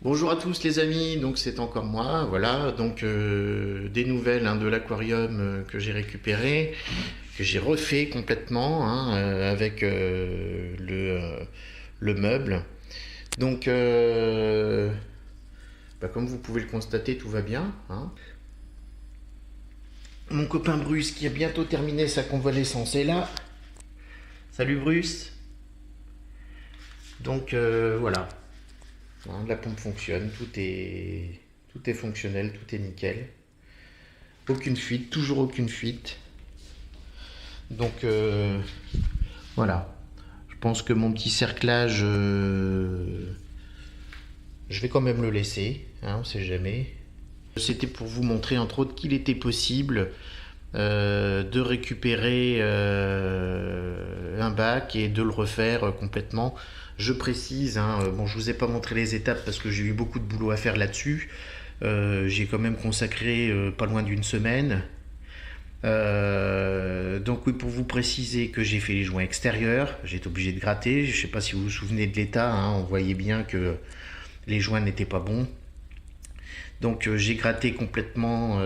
Bonjour à tous les amis, donc c'est encore moi, voilà, donc des nouvelles de l'aquarium que j'ai récupéré, que j'ai refait complètement avec le meuble. Donc comme vous pouvez le constater, tout va bien. Mon copain Bruce qui a bientôt terminé sa convalescence est là. Salut Bruce. Donc voilà. La pompe fonctionne, tout est fonctionnel, tout est nickel. Aucune fuite, toujours aucune fuite. Donc voilà. Je pense que mon petit cerclage, je vais quand même le laisser, on sait jamais. C'était pour vous montrer entre autres qu'il était possible de récupérer un bac et de le refaire complètement. Je précise, bon, je vous ai pas montré les étapes parce que j'ai eu beaucoup de boulot à faire là-dessus. J'ai quand même consacré pas loin d'une semaine. Donc oui, pour vous préciser que j'ai fait les joints extérieurs, j'ai été obligé de gratter. Je sais pas si vous vous souvenez de l'état, on voyait bien que les joints n'étaient pas bons. Donc j'ai gratté complètement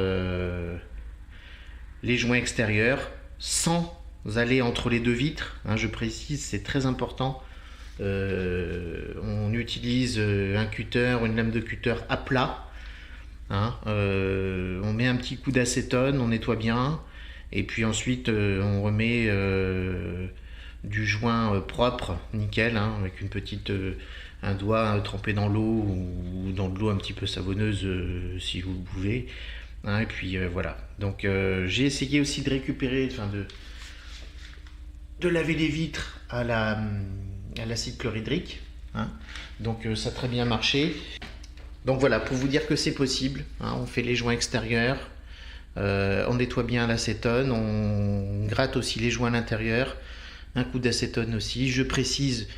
les joints extérieurs sans aller entre les deux vitres. Je précise, c'est très important. On utilise un cutter, une lame de cutter à plat. On met un petit coup d'acétone, on nettoie bien. Et puis ensuite, on remet du joint propre, nickel, avec une petite, un doigt trempé dans l'eau ou dans de l'eau un petit peu savonneuse si vous pouvez. Et puis voilà. Donc j'ai essayé aussi de récupérer, de laver les vitres à l'acide chlorhydrique. Donc ça a très bien marché. Donc voilà, pour vous dire que c'est possible. On fait les joints extérieurs, on nettoie bien l'acétone, on gratte aussi les joints à l'intérieur, un coup d'acétone aussi. Je précise,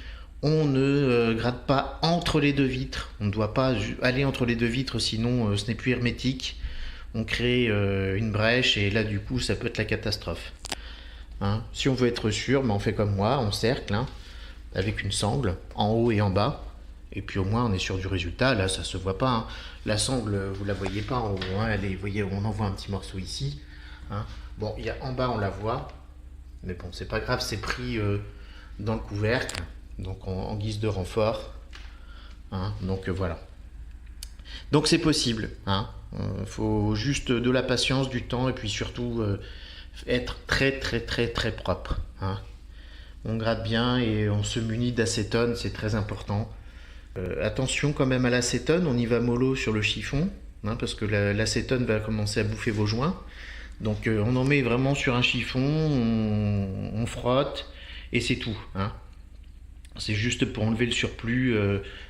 on ne gratte pas entre les deux vitres. On ne doit pas aller entre les deux vitres, sinon ce n'est plus hermétique. On crée une brèche et là du coup ça peut être la catastrophe. Si on veut être sûr, on fait comme moi, on cercle avec une sangle en haut et en bas. Et puis au moins on est sûr du résultat. Là ça se voit pas. La sangle, vous la voyez pas en haut. Vous voyez, on en voit un petit morceau ici. Bon, il y a en bas on la voit. Mais bon, c'est pas grave, c'est pris dans le couvercle. Donc en guise de renfort. Donc voilà. Donc c'est possible. Faut juste de la patience, du temps et puis surtout être très très très très propre. On gratte bien et on se munit d'acétone, c'est très important. Attention quand même à l'acétone, on y va mollo sur le chiffon, parce que l'acétone va commencer à bouffer vos joints. Donc on en met vraiment sur un chiffon, on frotte et c'est tout. C'est juste pour enlever le surplus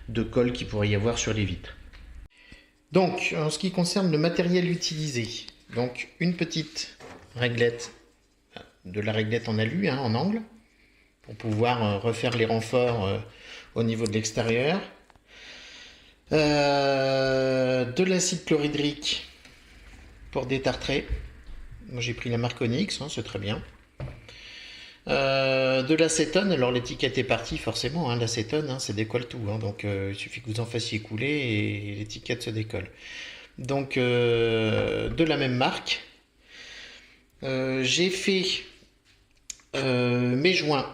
de colle qu'il pourrait y avoir sur les vitres. Donc en ce qui concerne le matériel utilisé, donc une petite réglette, de la réglette en alu, en angle, pour pouvoir refaire les renforts au niveau de l'extérieur. De l'acide chlorhydrique pour détartrer. Moi j'ai pris la marque Onyx, c'est très bien. De l'acétone, alors l'étiquette est partie forcément, l'acétone ça décolle tout, donc il suffit que vous en fassiez couler et l'étiquette se décolle. Donc de la même marque, j'ai fait mes joints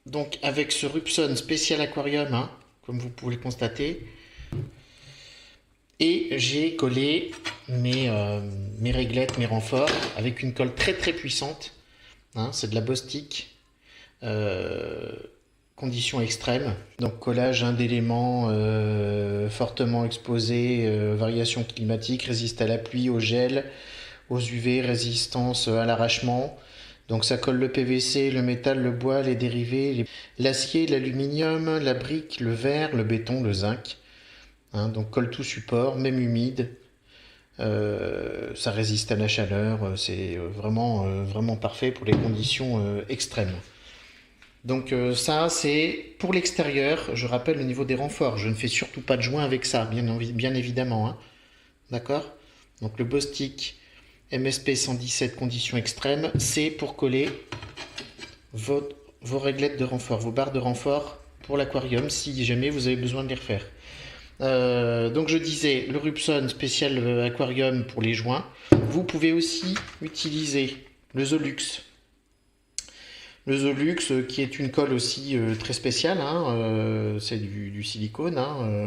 donc avec ce Rupson spécial aquarium, comme vous pouvez le constater, et j'ai collé mes réglettes, mes renforts avec une colle très très puissante. C'est de la Bostik, conditions extrêmes, donc collage d'éléments fortement exposés, variations climatiques, résiste à la pluie, au gel, aux UV, résistance à l'arrachement. Donc ça colle le PVC, le métal, le bois, les dérivés, l'acier, l'aluminium, la brique, le verre, le béton, le zinc. Donc colle tout support, même humide. Ça résiste à la chaleur, c'est vraiment parfait pour les conditions extrêmes. Donc ça c'est pour l'extérieur. Je rappelle au niveau des renforts, je ne fais surtout pas de joint avec ça, bien évidemment. D'accord? Donc le Bostik MSP 117 conditions extrêmes, c'est pour coller vos réglettes de renfort, vos barres de renfort pour l'aquarium si jamais vous avez besoin de les refaire. Donc je disais, le Rupson spécial aquarium pour les joints. Vous pouvez aussi utiliser le Zolux. Le Zolux qui est une colle aussi très spéciale, hein, c'est du silicone, hein,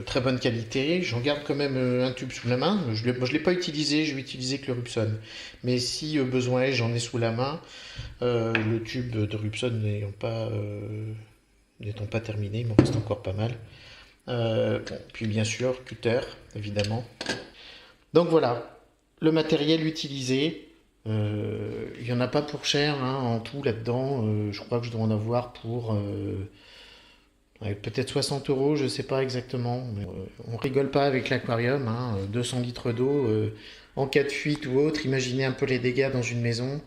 très bonne qualité. J'en garde quand même un tube sous la main. Je ne l'ai pas utilisé, je vais utiliser que le Rupson. Mais si besoin est, j'en ai sous la main. Le tube de Rupson n'étant pas terminé, il m'en reste encore pas mal. Bon, puis bien sûr, cutter, évidemment. Donc voilà, le matériel utilisé. Il n'y en a pas pour cher hein, en tout là-dedans. Je crois que je dois en avoir pour peut-être 60 euros, je ne sais pas exactement. Mais, on rigole pas avec l'aquarium. Hein, 200 litres d'eau en cas de fuite ou autre. Imaginez un peu les dégâts dans une maison.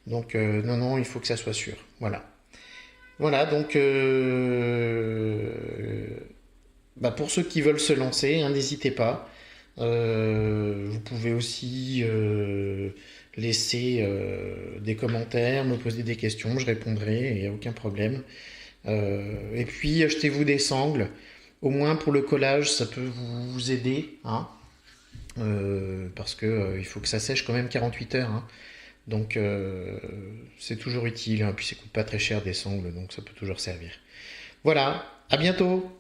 Donc non, non, il faut que ça soit sûr. Voilà. Voilà, donc bah, pour ceux qui veulent se lancer, hein, n'hésitez pas. Vous pouvez aussi laisser des commentaires, me poser des questions, je répondrai, il n'y a aucun problème. Et puis achetez-vous des sangles, au moins pour le collage, ça peut vous aider, hein, parce que il faut que ça sèche quand même 48 heures. Hein. Donc c'est toujours utile, hein, puis ça coûte pas très cher des sangles, donc ça peut toujours servir. Voilà, à bientôt!